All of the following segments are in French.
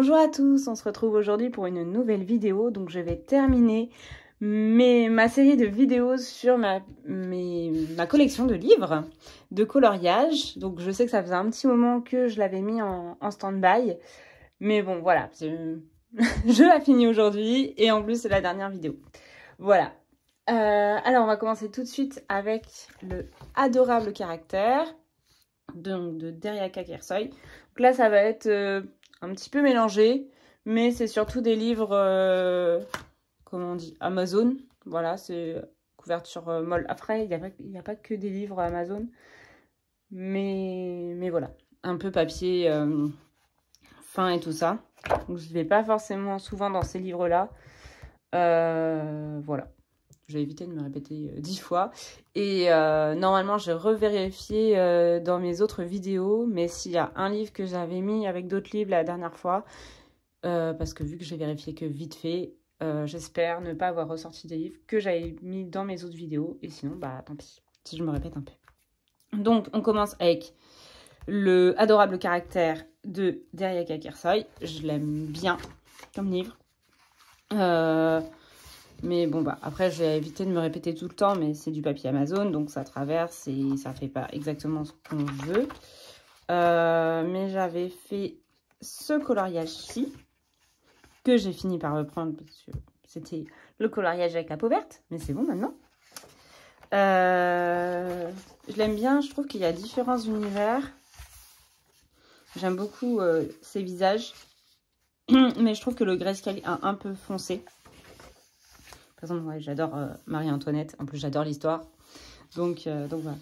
Bonjour à tous, on se retrouve aujourd'hui pour une nouvelle vidéo. Donc je vais terminer ma série de vidéos sur ma collection de livres de coloriage. Donc je sais que ça faisait un petit moment que je l'avais mis en stand-by. Mais bon voilà, je la finis aujourd'hui et en plus c'est la dernière vidéo. Voilà. Alors on va commencer tout de suite avec le adorable caractère de Deriaka Kersoy. Donc là ça va être un petit peu mélangé, mais c'est surtout des livres, comment on dit, Amazon. Voilà, c'est couverture molle. Après, il n'y a pas que des livres Amazon, mais voilà, un peu papier fin et tout ça. Donc je ne vais pas forcément souvent dans ces livres-là. Voilà. Je vais éviter de me répéter 10 fois. Et normalement, j'ai revérifié dans mes autres vidéos. Mais s'il y a un livre que j'avais mis avec d'autres livres la dernière fois, parce que vu que j'ai vérifié que vite fait, j'espère ne pas avoir ressorti des livres que j'avais mis dans mes autres vidéos. Et sinon, bah tant pis, si je me répète un peu. Donc, on commence avec le adorable caractère de Deriaka Kersoy. Je l'aime bien comme livre. Mais bon, bah après, je vais éviter de me répéter tout le temps, mais c'est du papier Amazon, donc ça traverse et ça fait pas exactement ce qu'on veut. Mais j'avais fait ce coloriage-ci, que j'ai fini par reprendre, parce que c'était le coloriage avec la peau verte, mais c'est bon maintenant. Je l'aime bien, je trouve qu'il y a différents univers. J'aime beaucoup ses visages, mais je trouve que le grayscale est un peu foncé. Par exemple, ouais, j'adore Marie-Antoinette. En plus, j'adore l'histoire. Donc voilà.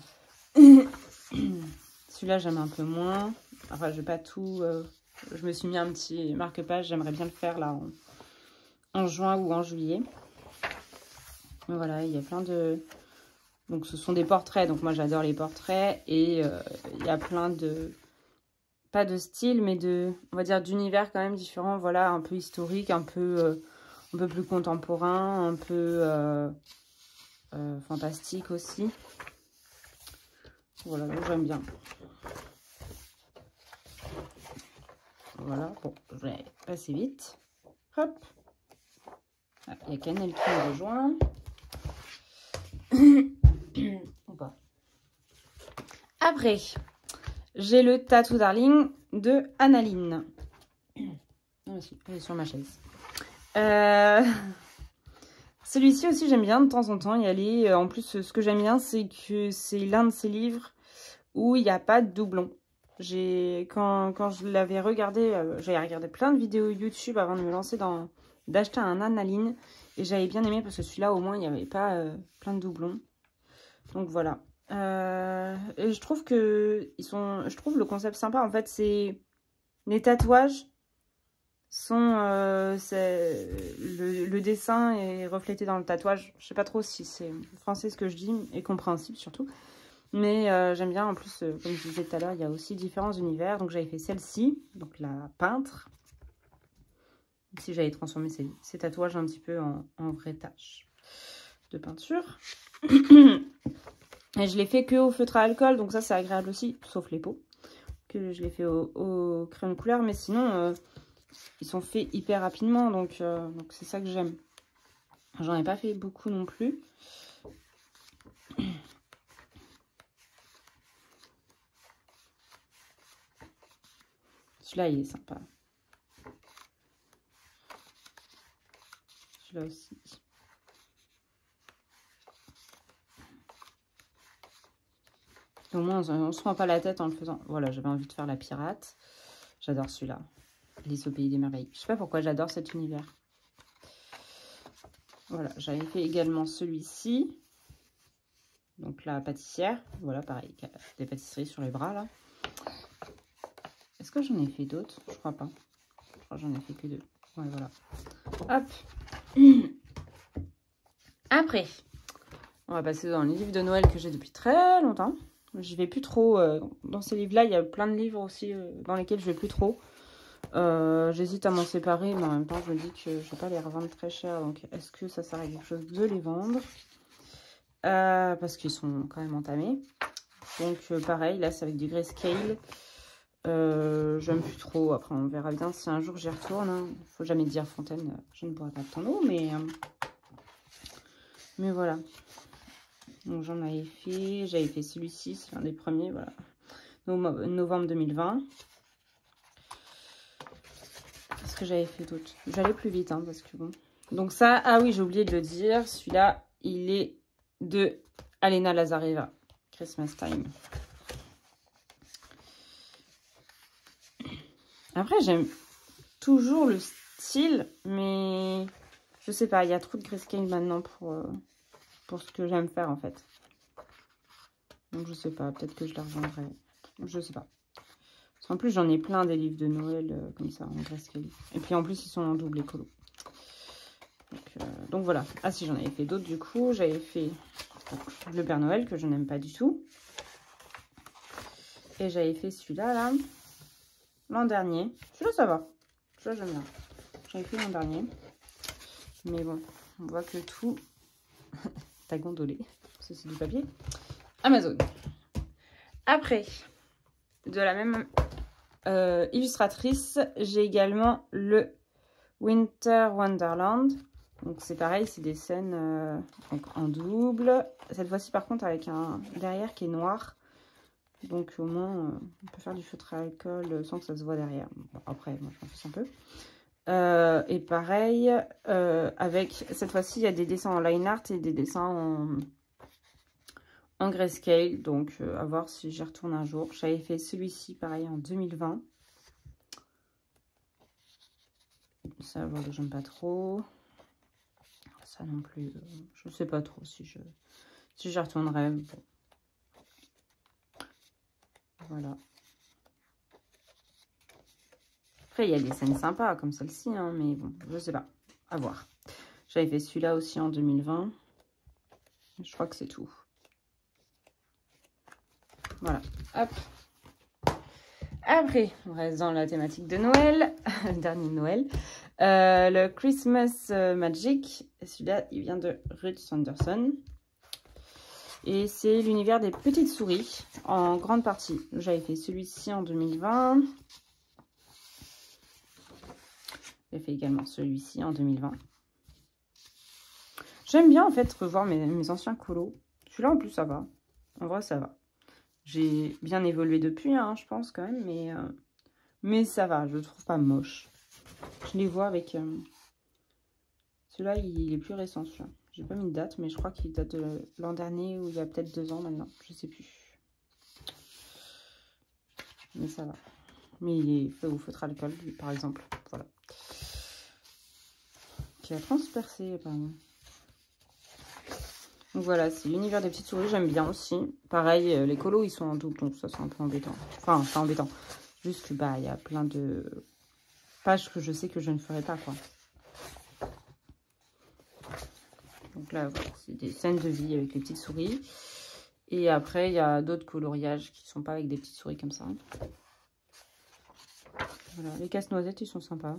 Celui-là, j'aime un peu moins. Enfin, je vais pas tout... je me suis mis un petit marque-page. J'aimerais bien le faire là en juin ou en juillet. Mais voilà, il y a plein de... Donc, ce sont des portraits. Donc, moi, j'adore les portraits. Et il y a plein de... Pas de style, mais de... On va dire d'univers quand même différents. Voilà, un peu historique, un peu plus contemporain, un peu fantastique aussi. Voilà, donc j'aime bien. Voilà, bon, je vais passer vite. Hop. Ah, il y a Canel qui me rejoint. Après, j'ai le Tattoo Darling de Annaline. Elle est sur ma chaise. Celui-ci aussi, j'aime bien de temps en temps y aller. En plus, ce que j'aime bien, c'est que c'est l'un de ces livres où il n'y a pas de doublon. Quand je l'avais regardé, j'avais regardé plein de vidéos YouTube avant de me lancer d'acheter un Annaline. Et j'avais bien aimé parce que celui-là, au moins, il n'y avait pas plein de doublons. Donc voilà. Et je trouve je trouve le concept sympa. En fait, c'est les tatouages sont le dessin est reflété dans le tatouage. Je sais pas trop si c'est français ce que je dis et compréhensible surtout. Mais j'aime bien. En plus, comme je disais tout à l'heure, il y a aussi différents univers. Donc j'avais fait celle-ci, donc la peintre. Si j'avais transformé ces tatouages un petit peu en vraies taches de peinture. Et je l'ai fait que au feutre à alcool. Donc ça, c'est agréable aussi, sauf les peaux. Que je l'ai fait au crayon de couleur. Mais sinon... ils sont faits hyper rapidement, donc c'est ça que j'aime. J'en ai pas fait beaucoup non plus. Celui-là, il est sympa. Celui-là aussi. Au moins, on ne se prend pas la tête en le faisant. Voilà, j'avais envie de faire la pirate. J'adore celui-là. Alice au pays des merveilles. Je sais pas pourquoi j'adore cet univers. Voilà, j'avais fait également celui-ci. Donc la pâtissière. Voilà, pareil, des pâtisseries sur les bras là. Est-ce que j'en ai fait d'autres? Je crois pas. Je crois que j'en ai fait que 2. Ouais, voilà. Hop. Après, on va passer dans les livres de Noël que j'ai depuis très longtemps. Je vais plus trop. Dans ces livres-là, il y a plein de livres aussi dans lesquels je vais plus trop. J'hésite à m'en séparer, mais en même temps, je me dis que je ne vais pas les revendre très cher. Donc, est-ce que ça sert à quelque chose de les vendre? Parce qu'ils sont quand même entamés. Donc, pareil, là, c'est avec du grayscale. J'aime plus trop. Après, on verra bien si un jour j'y retourne. Hein. Faut jamais dire Fontaine, je ne boirai pas de ton eau, mais voilà. Donc j'en avais fait. J'avais fait celui-ci, c'est l'un des premiers, voilà. Novembre 2020. Qu'est-ce que j'avais fait d'autre? J'allais plus vite, hein, parce que bon. Donc ça, ah oui, j'ai oublié de le dire. Celui-là, il est de Alena Lazareva. Christmas Time. Après, j'aime toujours le style, mais je sais pas, il y a trop de grayscale maintenant pour ce que j'aime faire en fait. Donc je sais pas, peut-être que je la revendrai. Je sais pas. Parce qu'en plus, j'en ai plein des livres de Noël comme ça en grayscale. Et puis en plus, ils sont en double écolo. Donc voilà. Ah si, j'en avais fait d'autres du coup. J'avais fait le Père Noël que je n'aime pas du tout. Et j'avais fait celui-là là. L'an dernier. Celui-là, ça va. Celui-là, j'aime bien. J'avais fait l'an dernier. Mais bon, on voit que tout... T'as gondolé. Ceci du papier. Amazon. Après, de la même illustratrice, j'ai également le Winter Wonderland. Donc c'est pareil, c'est des scènes donc en double. Cette fois-ci, par contre, avec un derrière qui est noir. Donc au moins, on peut faire du feutre à alcool sans que ça se voit derrière. Bon, après, moi, je m'en fiche un peu. Et pareil, avec cette fois-ci, il y a des dessins en line art et des dessins en grayscale. Donc, à voir si j'y retourne un jour. J'avais fait celui-ci, pareil, en 2020. Ça, voilà, j'aime pas trop. Ça non plus, je sais pas trop si j'y retournerai. Bon. Voilà. Après, il y a des scènes sympas comme celle-ci, hein, mais bon, je sais pas. À voir. J'avais fait celui-là aussi en 2020. Je crois que c'est tout. Voilà. Hop. Après, on reste dans la thématique de Noël. Le dernier de Noël. Le Christmas Magic. Celui-là, il vient de Ruth Sanderson. Et c'est l'univers des petites souris en grande partie. J'avais fait celui-ci en 2020. J'ai fait également celui-ci en 2020. J'aime bien en fait revoir mes anciens colos. Celui-là en plus ça va. En vrai ça va. J'ai bien évolué depuis, hein, je pense quand même. Mais ça va, je le trouve pas moche. Je les vois avec... Celui-là il est plus récent celui-là. J'ai pas mis de date, mais je crois qu'il date de l'an dernier ou il y a peut-être 2 ans maintenant. Je sais plus. Mais ça va. Mais il est fait au feutre à alcool, lui, par exemple. Voilà. Qui a transpercé, apparemment. Donc voilà, c'est l'univers des petites souris. J'aime bien aussi. Pareil, les colos, ils sont en double. Donc ça, c'est un peu embêtant. Enfin, c'est embêtant. Juste que, bah, il y a plein de pages que je sais que je ne ferai pas, quoi. Donc là, voilà, c'est des scènes de vie avec les petites souris. Et après, il y a d'autres coloriages qui ne sont pas avec des petites souris comme ça. Voilà, les casse-noisettes, ils sont sympas.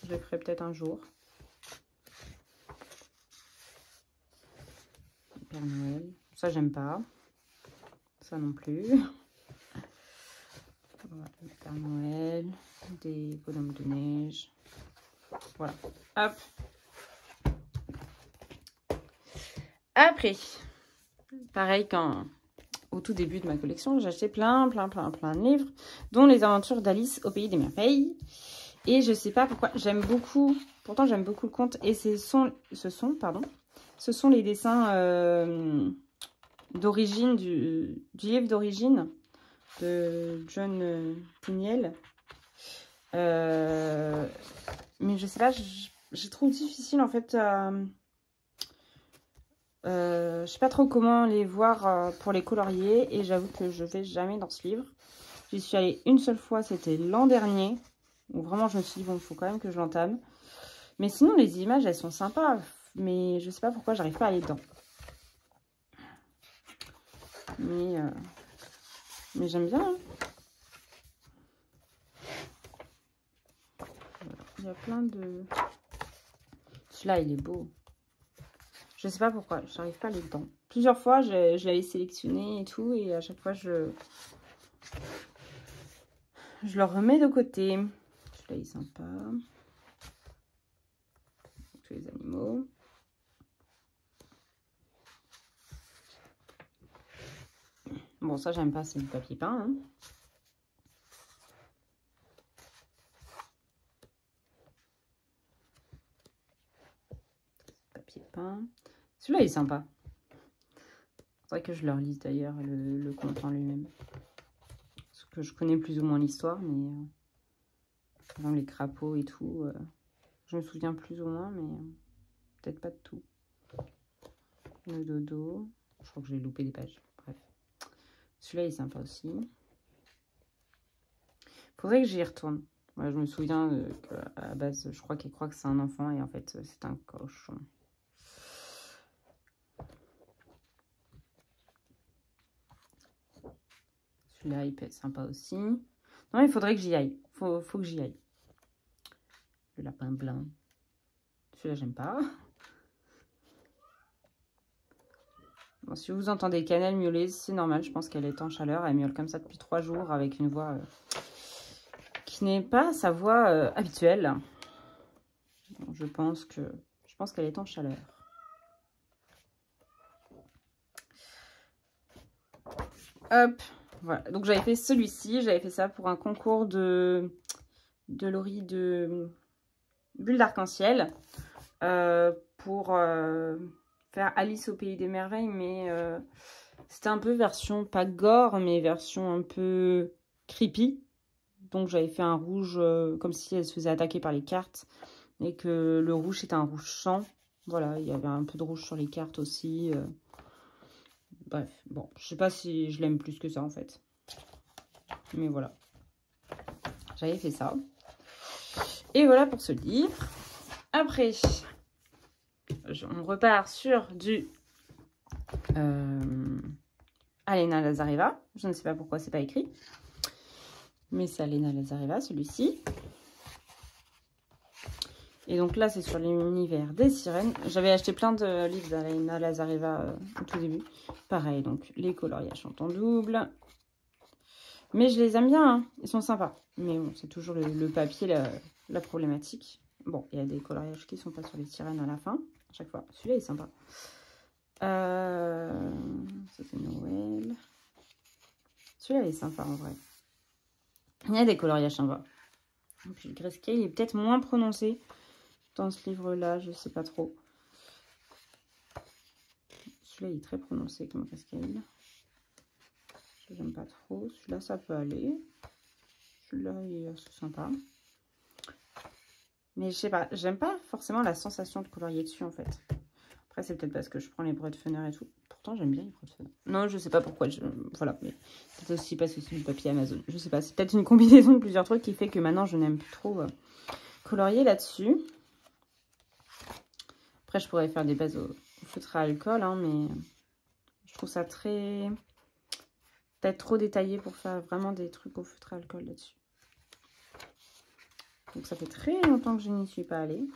Je les ferai peut-être un jour. Le Père Noël. Ça, j'aime pas. Ça non plus. Voilà, le Père Noël. Des bonhommes de neige. Voilà. Hop. Après, pareil, au tout début de ma collection, j'ai acheté plein de livres, dont Les Aventures d'Alice au Pays des Merveilles. Et je sais pas pourquoi, j'aime beaucoup, pourtant j'aime beaucoup le conte, et ce sont les dessins d'origine, du livre d'origine de John Puniel. Mais je sais pas, je trouve difficile en fait je sais pas trop comment les voir pour les colorier et j'avoue que je vais jamais dans ce livre. J'y suis allée une seule fois, c'était l'an dernier, où vraiment je me suis dit bon, il faut quand même que je l'entame. Mais sinon les images elles sont sympas, mais je sais pas pourquoi j'arrive pas à aller dedans. Mais j'aime bien. Hein. Voilà. Il y a plein de... Celui-là il est beau. Je sais pas pourquoi, j'arrive pas à aller dedans. Plusieurs fois, je l'avais sélectionné et tout, et à chaque fois, je le remets de côté. Celui-là, il est sympa. Tous les animaux. Bon, ça, j'aime pas, c'est du papier peint. Hein. Papier peint. Celui-là, il est sympa. Faudrait que je le relise d'ailleurs, le conte en lui-même. Parce que je connais plus ou moins l'histoire, mais par exemple, les crapauds et tout, je me souviens plus ou moins, mais peut-être pas de tout. Le dodo, je crois que j'ai loupé des pages. Bref, celui-là il est sympa aussi. Faudrait que j'y retourne. Ouais, je me souviens qu'à la base, je crois qu'il croit que c'est un enfant et en fait, c'est un cochon. Celui-là, il peut être sympa aussi. Non, il faudrait que j'y aille. Faut que j'y aille. Le lapin blanc. Celui-là, j'aime pas. Bon, si vous entendez Cannelle miauler, c'est normal. Je pense qu'elle est en chaleur. Elle miaule comme ça depuis 3 jours avec une voix qui n'est pas sa voix habituelle. Donc, je pense qu'elle est en chaleur. Hop. Voilà, donc j'avais fait celui-ci, j'avais fait ça pour un concours de Laurie de Bulle d'Arc-en-Ciel pour faire Alice au Pays des Merveilles, mais c'était un peu version pas gore, mais version un peu creepy. Donc j'avais fait un rouge comme si elle se faisait attaquer par les cartes et que le rouge était un rouge sang. Voilà, il y avait un peu de rouge sur les cartes aussi. Bref, bon, je sais pas si je l'aime plus que ça en fait. Mais voilà. J'avais fait ça. Et voilà pour ce livre. Après, on repart sur du Alena Lazareva. Je ne sais pas pourquoi c'est pas écrit. Mais c'est Alena Lazareva, celui-ci. Et donc là, c'est sur l'univers des sirènes. J'avais acheté plein de livres d'Alena Lazareva au tout début. Pareil, donc les coloriages sont en double. Mais je les aime bien, hein. Ils sont sympas. Mais bon, c'est toujours le papier, la problématique. Bon, il y a des coloriages qui ne sont pas sur les sirènes à la fin, à chaque fois. Celui-là est sympa. Ça, c'est Noël. Celui-là est sympa, en vrai. Il y a des coloriages sympas. Et puis le grayscale est peut-être moins prononcé dans ce livre-là, je sais pas trop. Celui-là, il est très prononcé comme grayscale. J'aime pas trop. Celui-là, ça peut aller. Celui-là, il est assez sympa. Mais je sais pas, j'aime pas forcément la sensation de colorier dessus, en fait. Après, c'est peut-être parce que je prends les Broadfunner et tout. Pourtant, j'aime bien les Broadfunner. Non, je sais pas pourquoi. Voilà, mais c'est aussi parce que c'est du papier Amazon. Je sais pas, c'est peut-être une combinaison de plusieurs trucs qui fait que maintenant, je n'aime plus trop colorier là-dessus. Après, je pourrais faire des bases au feutre à alcool, hein, mais je trouve ça très... peut-être trop détaillé pour faire vraiment des trucs au feutre à alcool là-dessus. Donc, ça fait très longtemps que je n'y suis pas allée.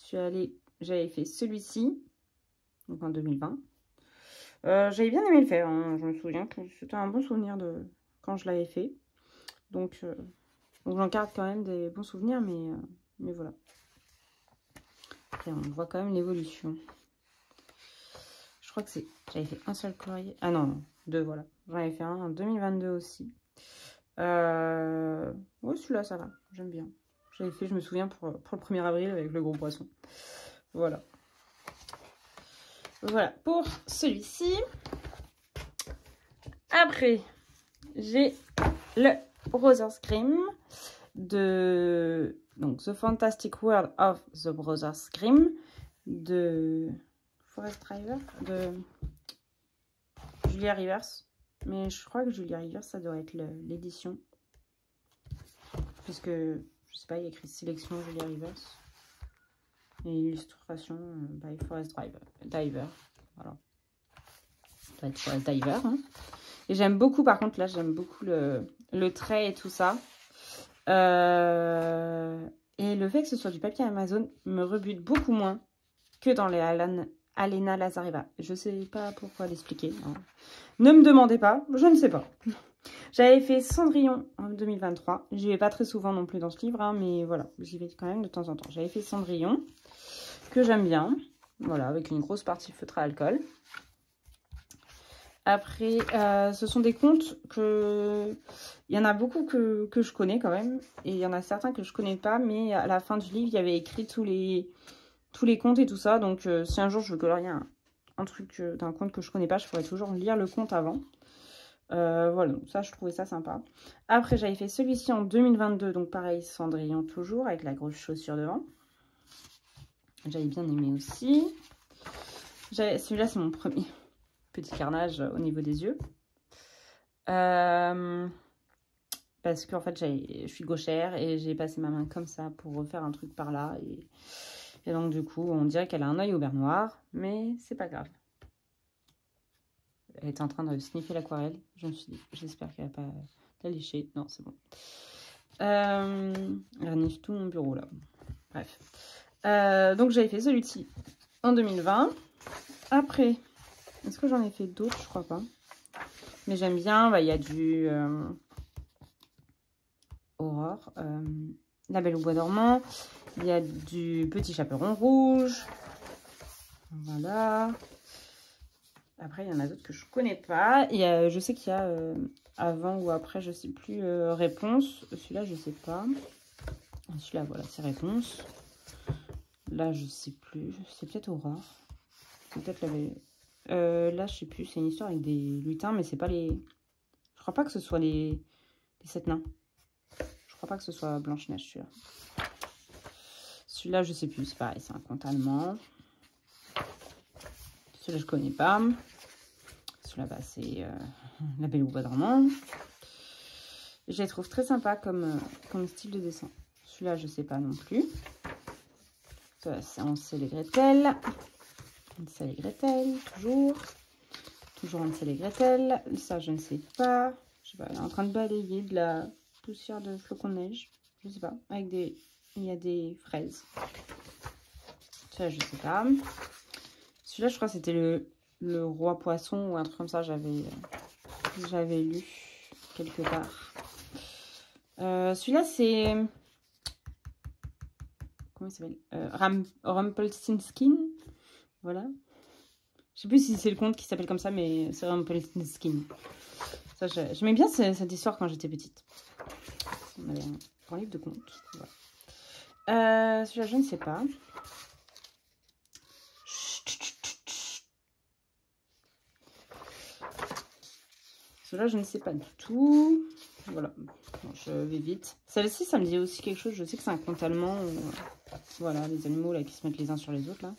J'avais fait celui-ci, donc en 2020. J'avais bien aimé le faire, hein. Je me souviens que c'était un bon souvenir de quand je l'avais fait. Donc j'en garde quand même des bons souvenirs, mais voilà. Après, on voit quand même l'évolution. Je crois que c'est... J'avais fait un seul colorier. Ah non, deux, voilà. J'en avais fait un en 2022 aussi. Ouais, celui-là, ça va. J'aime bien. J'avais fait, je me souviens, pour le 1er avril avec le gros poisson. Voilà. Voilà pour celui-ci. Après, j'ai le Brothers Grimm de... Donc, The Fantastic World of the Brothers Grimm de Forest Driver, de Julia Rivers. Mais je crois que Julia Rivers, ça doit être l'édition. Puisque, je sais pas, il y a écrit sélection Julia Rivers. Et illustration by Forest Diver. Voilà. Ça doit être Forest Diver. Hein. Et j'aime beaucoup, par contre, là, j'aime beaucoup le trait et tout ça. Et le fait que ce soit du papier Amazon me rebute beaucoup moins que dans les Alena Lazareva. Je sais pas pourquoi l'expliquer. Ne me demandez pas, je ne sais pas. J'avais fait Cendrillon en 2023. J'y vais pas très souvent non plus dans ce livre, hein, mais voilà, j'y vais quand même de temps en temps. J'avais fait Cendrillon, que j'aime bien. Voilà, avec une grosse partie feutre à alcool. Après, ce sont des contes que... Il y en a beaucoup que je connais quand même. Et il y en a certains que je connais pas. Mais à la fin du livre, il y avait écrit tous les contes et tout ça. Donc, si un jour je veux colorier un truc d'un conte que je connais pas, je pourrais toujours lire le conte avant. Voilà, donc ça, je trouvais ça sympa. Après, j'avais fait celui-ci en 2022. Donc, pareil, Cendrillon toujours, avec la grosse chaussure devant. J'avais bien aimé aussi. Celui-là, c'est mon premier petit carnage au niveau des yeux. Parce qu'en fait, je suis gauchère et j'ai passé ma main comme ça pour refaire un truc par là. Et donc, du coup, on dirait qu'elle a un œil au beurre noir, mais c'est pas grave. Elle était en train de sniffer l'aquarelle. Je me suis dit, j'espère qu'elle va pas la lécher. Non, c'est bon. Elle renifle tout mon bureau, là. Bref. Donc, j'avais fait celui-ci en 2020. Après... Est-ce que j'en ai fait d'autres? Je crois pas. Mais j'aime bien. Il y a du Aurore. La Belle au Bois dormant. Il y a du Petit Chaperon rouge. Voilà. Après, il y en a d'autres que je connais pas. Et je sais qu'il y a avant ou après, je sais plus, Réponse. Celui-là, je sais pas. Celui-là, voilà, c'est Réponse. Là, je sais plus. C'est peut-être Aurore. C'est peut-être la Belle... là, je sais plus, c'est une histoire avec des lutins, mais c'est pas les... Je crois pas que ce soit les 7 nains. Je crois pas que ce soit Blanche-Neige, celui-là. Celui-là, je sais plus, c'est pareil, c'est un conte allemand. Celui-là, je connais pas. Celui-là, bah, c'est La Belle au Bois dormant. Je les trouve très sympa comme style de dessin. Celui-là, je sais pas non plus. Ça, c'est Hansel et Gretel. Hansel et Gretel, toujours. Toujours Hansel et Gretel. Ça, je ne sais pas. Je sais pas, elle est en train de balayer de la poussière de flocons de neige. Je sais pas. Avec des... Il y a des fraises. Ça, je sais pas. Celui-là, je crois que c'était le roi poisson ou un truc comme ça. J'avais lu quelque part. Celui-là, c'est... Comment il s'appelle Rumpelstiltskin. Voilà. Je sais plus si c'est le conte qui s'appelle comme ça, mais c'est Rumpelstiltskin. Ça, j'aimais bien cette histoire quand j'étais petite. On avait un grand livre de contes. Voilà. Celui-là, je ne sais pas. Celui-là, je ne sais pas du tout. Voilà. Bon, je vais vite. Celle-ci, ça me dit aussi quelque chose. Je sais que c'est un conte allemand. Voilà, les animaux là qui se mettent les uns sur les autres là.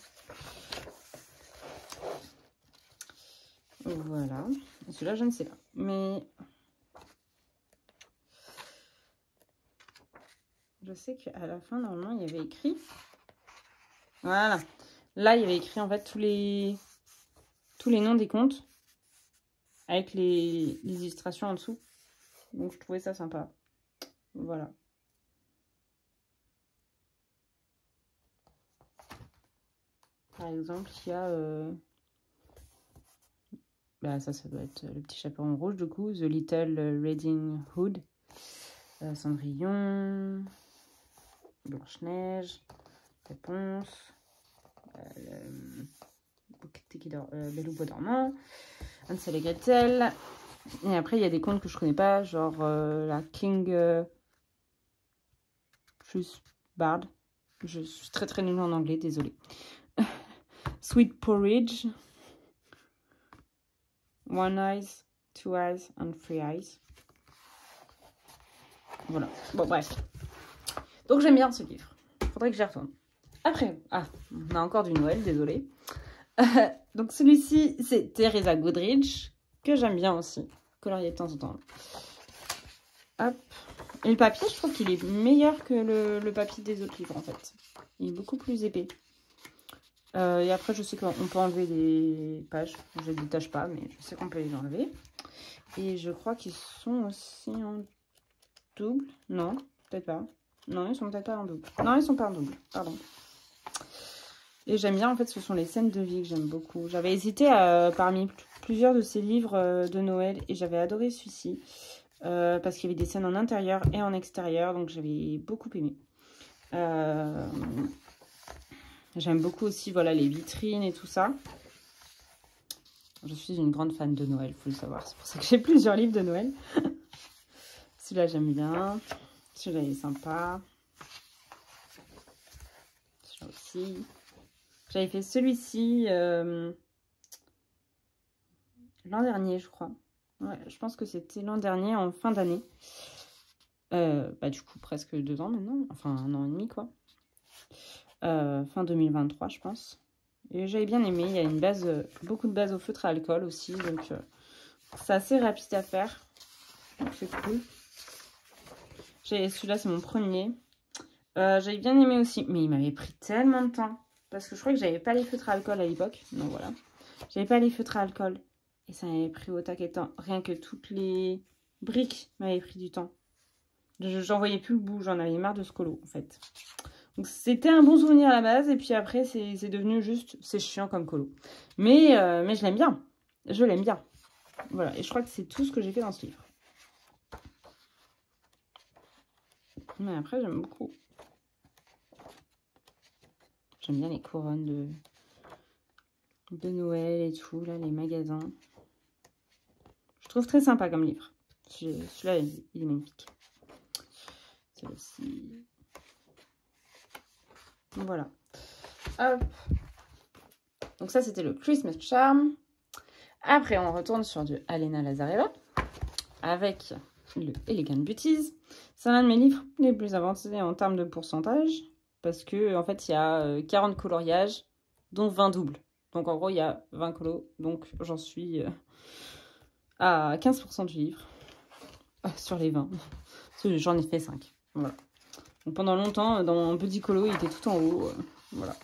Voilà. Celui-là, je ne sais pas. Mais je sais qu'à la fin, normalement, il y avait écrit... Voilà. Là, il y avait écrit, en fait, tous les noms des contes. Avec les illustrations en dessous. Donc, je trouvais ça sympa. Voilà. Par exemple, il y a... Bah, ça doit être le Petit Chaperon rouge, du coup. The Little Riding Hood. Cendrillon. Blanche-Neige. Réponse. Belle au Bois dormant. Hansel et Gretel. Et après, il y a des contes que je connais pas, genre la King plus Bard. Je suis très très nulle en anglais, désolée. Sweet Porridge. One Eyes, Two Eyes and Three Eyes. Voilà. Bon, bref. Donc, j'aime bien ce livre. Faudrait que j'y retourne. Après, on a encore du Noël, désolée. Donc, celui-ci, c'est Teresa Goodridge, que j'aime bien aussi. Colorier de temps en temps. Hop. Et le papier, je trouve qu'il est meilleur que le papier des autres livres, en fait. Il est beaucoup plus épais. Et après, je sais qu'on peut enlever des pages. Je ne les détache pas, mais je sais qu'on peut les enlever. Et je crois qu'ils sont aussi en double. Non, peut-être pas. Non, ils sont peut-être pas en double. Non, ils sont pas en double. Pardon. Et j'aime bien, en fait, ce sont les scènes de vie que j'aime beaucoup. J'avais hésité parmi plusieurs de ces livres de Noël et j'avais adoré celui-ci. Parce qu'il y avait des scènes en intérieur et en extérieur, donc j'avais beaucoup aimé. J'aime beaucoup aussi, voilà, les vitrines et tout ça. Je suis une grande fan de Noël, faut le savoir. C'est pour ça que j'ai plusieurs livres de Noël. Celui-là, j'aime bien. Celui-là, il est sympa. Celui-là aussi. J'avais fait celui-ci l'an dernier, je crois. Ouais, je pense que c'était l'an dernier, en fin d'année. Du coup, presque 2 ans maintenant. Enfin, 1 an et demi, quoi. Fin 2023, je pense. Et j'avais bien aimé. Il y a une base, beaucoup de bases au feutre à alcool aussi. Donc, c'est assez rapide à faire. Donc, c'est cool. Celui-là, c'est mon premier. J'avais bien aimé aussi. Mais il m'avait pris tellement de temps. Parce que je crois que j'avais pas les feutres à alcool à l'époque. Donc, voilà. J'avais pas les feutres à alcool. Et ça m'avait pris au taquet de temps. Rien que toutes les briques m'avaient pris du temps. J'en voyais plus le bout. J'en avais marre de ce colo, en fait. Donc, c'était un bon souvenir à la base. Et puis après, c'est devenu juste... C'est chiant comme colo. Mais je l'aime bien. Je l'aime bien. Voilà. Et je crois que c'est tout ce que j'ai fait dans ce livre. Mais après, j'aime beaucoup. J'aime bien les couronnes de Noël et tout, là, les magasins. Je trouve très sympa comme livre. Celui-là, il est magnifique. Celui-ci. Voilà. Hop. Donc ça, c'était le Christmas Charm. Après, on retourne sur du Alena Lazareva avec le Elegant Beauties. C'est l'un de mes livres les plus avancés en termes de pourcentage. Parce que en fait, il y a 40 coloriages, dont 20 doubles. Donc, en gros, il y a 20 colos. Donc, j'en suis à 15% du livre. Sur les 20. J'en ai fait 5. Voilà. Donc, pendant longtemps, dans mon petit colo, il était tout en haut. Voilà.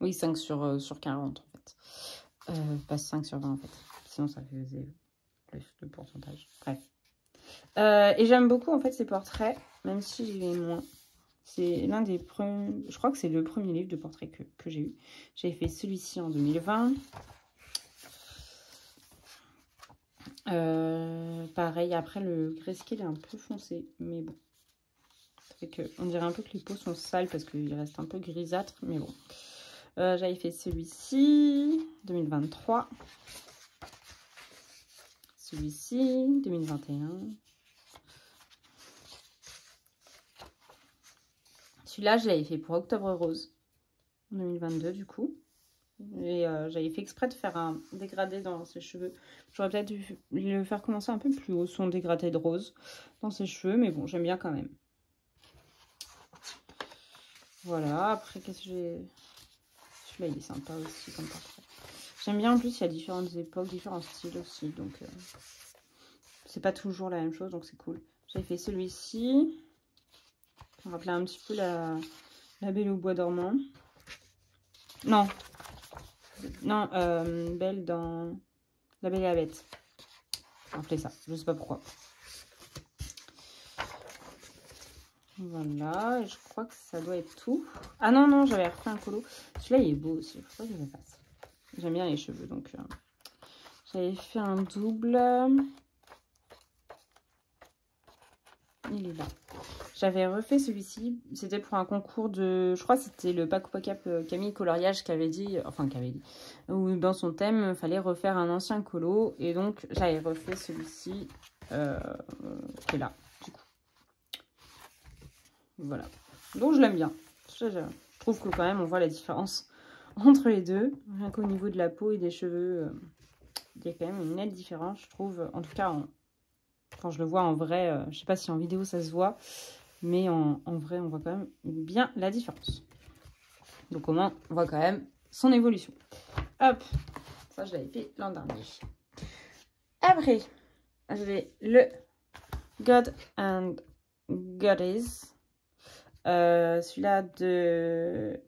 Oui, 5 sur 40, en fait. Pas 5 sur 20, en fait. Sinon, ça faisait plus de pourcentage. Bref. Et j'aime beaucoup, en fait, ces portraits, même si j'y vais moins. C'est l'un des premiers... Je crois que c'est le premier livre de portrait que j'ai eu. J'avais fait celui-ci en 2020. Pareil, après, le grayscale est un peu foncé. Mais bon. Ça fait que, on dirait un peu que les peaux sont sales parce qu'il reste un peu grisâtre. Mais bon. J'avais fait celui-ci, 2023. Celui-ci, 2021. Celui-là, je l'avais fait pour Octobre Rose, en 2022 du coup. Et j'avais fait exprès de faire un dégradé dans ses cheveux. J'aurais peut-être dû le faire commencer un peu plus haut, son dégradé de rose dans ses cheveux. Mais bon, j'aime bien quand même. Voilà, après, qu'est-ce que j'ai... Celui-là, il est sympa aussi comme portrait. J'aime bien, en plus, il y a différentes époques, différents styles aussi. Donc, c'est pas toujours la même chose, donc c'est cool. J'avais fait celui-ci. Ça me rappelait un petit peu la Belle au bois dormant. Non. Non, Belle dans La Belle et la Bête. Ça me rappelait ça, je sais pas pourquoi. Voilà, et je crois que ça doit être tout. Ah non, non, j'avais refait un colo. Celui-là, il est beau aussi, je crois que je le fasse. J'aime bien les cheveux, donc j'avais fait un double. Il est là. J'avais refait celui-ci. C'était pour un concours de... Je crois que c'était le Paco Pacap Camille Coloriage qui avait dit... Enfin, qui avait dit... Où dans son thème, il fallait refaire un ancien colo. Et donc, j'avais refait celui-ci qui est là, du coup. Voilà. Donc, je l'aime bien. Je trouve que quand même, on voit la différence entre les deux. Rien qu'au niveau de la peau et des cheveux, il y a quand même une nette différence, je trouve. En tout cas, quand je le vois en vrai, je sais pas si en vidéo ça se voit, mais en vrai, on voit quand même bien la différence. Donc au moins, on voit quand même son évolution. Hop, ça je l'avais fait l'an dernier. Après, j'ai le God and Goddess. Celui-là de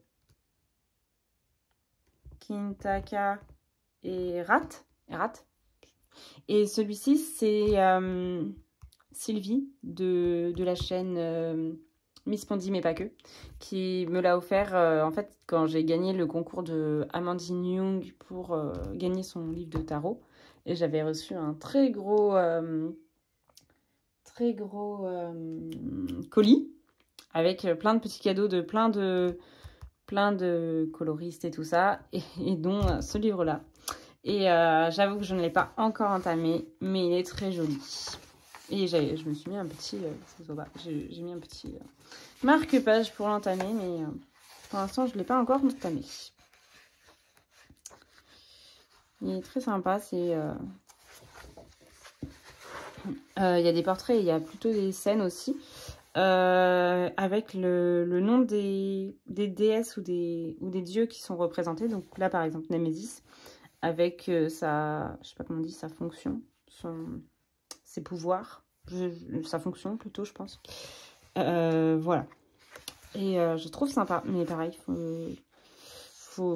Kintaka et Rat. Et celui-ci, c'est Sylvie de la chaîne Miss Pondy, mais pas que, qui me l'a offert en fait quand j'ai gagné le concours de Amandine Young pour gagner son livre de tarot. Et j'avais reçu un très gros colis avec plein de petits cadeaux de plein de coloristes et tout ça, et dont ce livre-là. Et j'avoue que je ne l'ai pas encore entamé, mais il est très joli. Et je me suis mis un petit... j'ai mis un petit marque-page pour l'entamer, mais pour l'instant, je ne l'ai pas encore entamé. Il est très sympa, c'est... il y a des portraits, il y a plutôt des scènes aussi, avec le nom des déesses ou des dieux qui sont représentés. Donc là, par exemple, Némésis, avec sa... je sais pas comment on dit, sa fonction, ses pouvoirs, sa fonction plutôt, je pense. Voilà. Et je trouve sympa, mais pareil,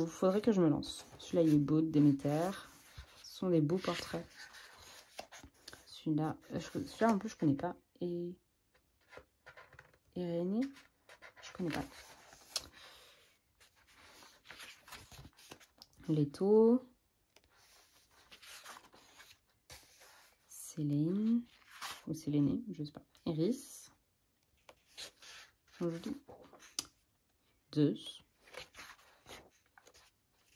faudrait que je me lance. Celui-là, il est beau, de Déméter. Ce sont des beaux portraits. Celui-là, en plus, je connais pas. Et Irénée, je connais pas. Leto. Céline. Ou Sélénée, je sais pas. Iris. Joli. Zeus.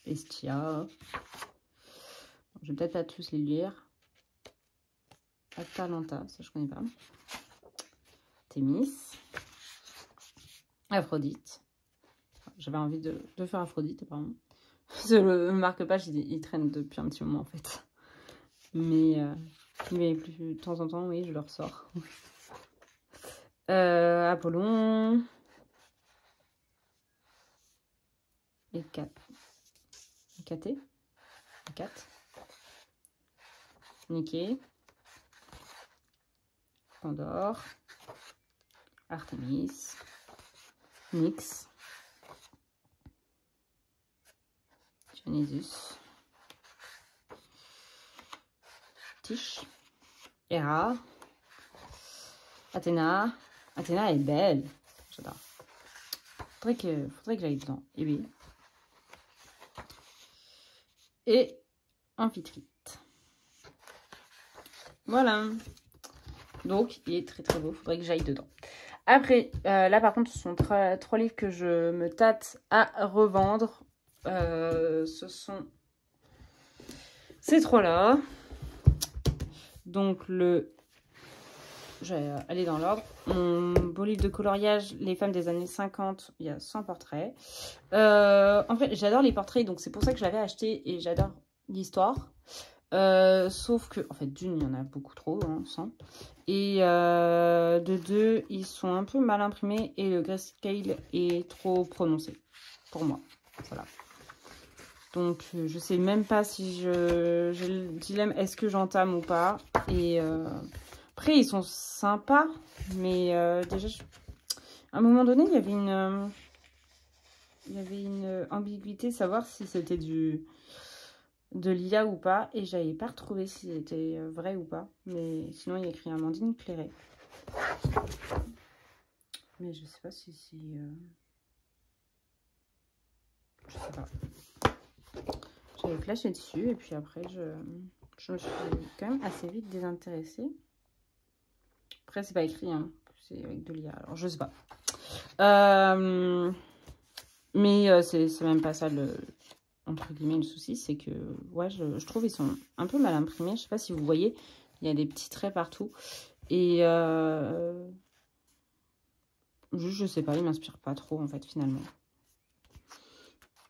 Estia. Je vais peut-être pas tous les lire. Atalanta, ça je connais pas. Thémis. Aphrodite. J'avais envie de faire Aphrodite, apparemment. Le marque-page, il traîne depuis un petit moment, en fait. Mais plus de temps en temps, oui, je le ressors. Apollon. Hécaté. Niké. Pandore. Artémis. Nyx. Dionysus. Tiche. Héra. Athéna. Athéna est belle. J'adore. Faudrait que j'aille dedans. Et oui. Et Amphitrite. Voilà. Donc, il est très très beau. Faudrait que j'aille dedans. Après, là par contre, ce sont trois livres que je me tâte à revendre. Ce sont ces trois-là. Donc, je vais aller dans l'ordre. Mon beau livre de coloriage, Les femmes des années 50, il y a 100 portraits. En fait, j'adore les portraits, donc c'est pour ça que je l'avais acheté et j'adore l'histoire. Sauf que, en fait, d'une, il y en a beaucoup trop, hein, 100. Et de deux, ils sont un peu mal imprimés et le grayscale est trop prononcé pour moi. Voilà. Donc, je sais même pas si j'ai le dilemme, est-ce que j'entame ou pas. Et après, ils sont sympas, mais déjà, à un moment donné, il y avait une ambiguïté, savoir si c'était de l'IA ou pas, et j'avais pas retrouvé si c'était vrai ou pas, mais sinon il y a écrit Amandine Clairet, mais je sais pas si je sais pas, j'avais flashé dessus et puis après je me suis quand même assez vite désintéressée. Après c'est pas écrit, hein, c'est avec de l'IA, alors je sais pas, mais c'est même pas ça entre guillemets le souci, c'est que ouais, je trouve ils sont un peu mal imprimés. Je sais pas si vous voyez, il y a des petits traits partout et je sais pas, ils m'inspirent pas trop en fait finalement.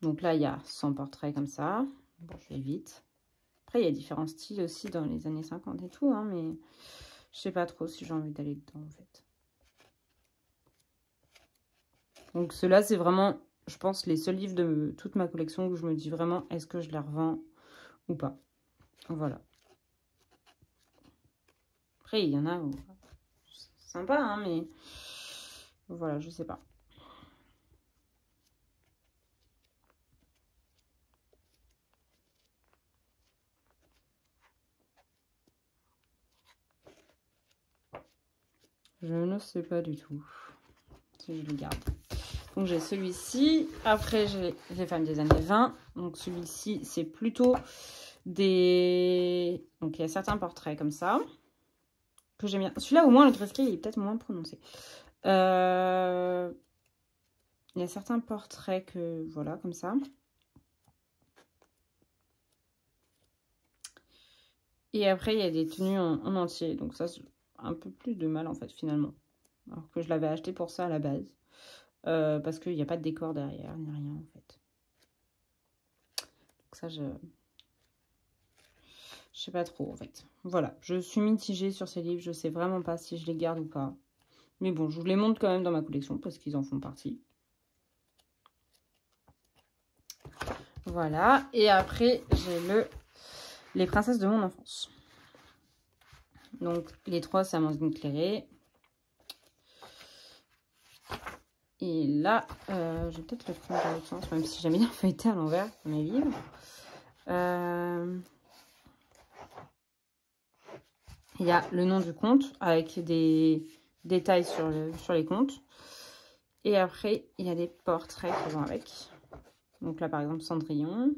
Donc là il y a 100 portraits comme ça. Bon, je vais vite. Après il y a différents styles aussi dans les années 50 et tout, hein, mais je sais pas trop si j'ai envie d'aller dedans en fait. Donc ceux-là c'est vraiment, je pense, les seuls livres de toute ma collection où je me dis vraiment, est-ce que je les revends ou pas. Voilà. Après, il y en a où c'est sympa, hein, mais voilà, je sais pas. Je ne sais pas du tout. si je les garde. Donc j'ai celui-ci. Après j'ai les femmes des années 20. Donc celui-ci c'est plutôt des... Donc il y a certains portraits comme ça. Que j'aime bien. Celui-là au moins le grayscale il est peut-être moins prononcé. Il y a certains portraits que... Voilà comme ça. Et après il y a des tenues en entier. Donc ça c'est un peu plus de mal en fait finalement. Alors que je l'avais acheté pour ça à la base. Parce qu'il n'y a pas de décor derrière, ni rien en fait. Donc ça, je sais pas trop en fait. Voilà, je suis mitigée sur ces livres. Je sais vraiment pas si je les garde ou pas. Mais bon, je vous les montre quand même dans ma collection parce qu'ils en font partie. Voilà, et après, j'ai les princesses de mon enfance. Donc, les trois, c'est Amandine Cléré. Et là, je vais peut-être le prendre dans l'autre sens, même si j'aime bien feuilleter à l'envers dans mes livres. Il y a le nom du conte avec des détails sur les contes. Et après, il y a des portraits qui vont avec. Donc là, par exemple, Cendrillon.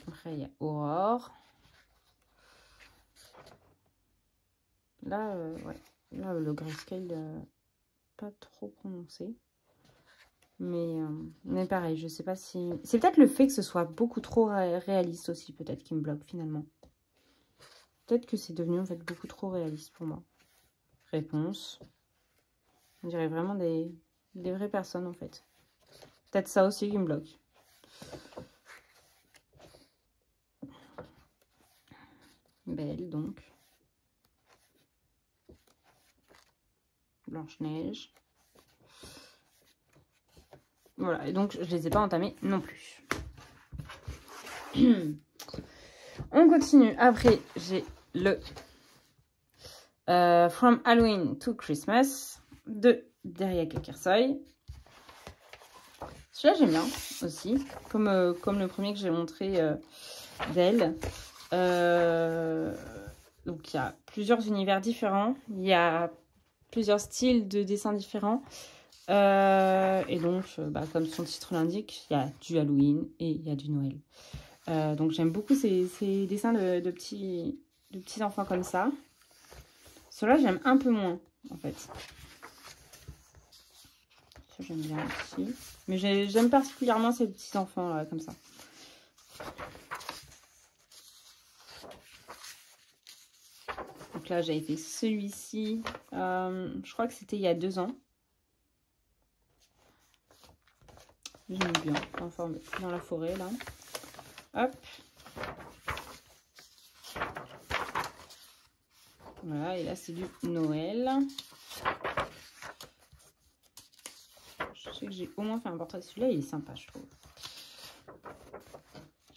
Après, il y a Aurore. Là, ouais. Là, le grayscale, pas trop prononcé. Mais pareil, je sais pas si... C'est peut-être le fait que ce soit beaucoup trop réaliste aussi, peut-être, qui me bloque finalement. Peut-être que c'est devenu en fait beaucoup trop réaliste pour moi. Réponse. On dirait vraiment des vraies personnes en fait. Peut-être ça aussi qui me bloque. Belle donc. Blanche-Neige. Voilà, et donc je les ai pas entamés non plus. On continue. Après, j'ai le From Halloween to Christmas de Deria Kersoi. Celui-là, j'aime bien aussi, comme le premier que j'ai montré d'elle. Donc, il y a plusieurs univers différents. Il y a plusieurs styles de dessins différents. Et donc, comme son titre l'indique, il y a du Halloween et il y a du Noël. Donc, j'aime beaucoup ces dessins de petits enfants comme ça. Ceux-là, j'aime un peu moins, en fait. Ça, j'aime bien aussi. Mais j'aime particulièrement ces petits enfants, là, comme ça. Donc là, j'avais fait celui-ci. Je crois que c'était il y a 2 ans. J'aime bien. Enfin, dans la forêt, là. Hop. Voilà, et là, c'est du Noël. Je sais que j'ai au moins fait un portrait. Celui-là, il est sympa, je trouve.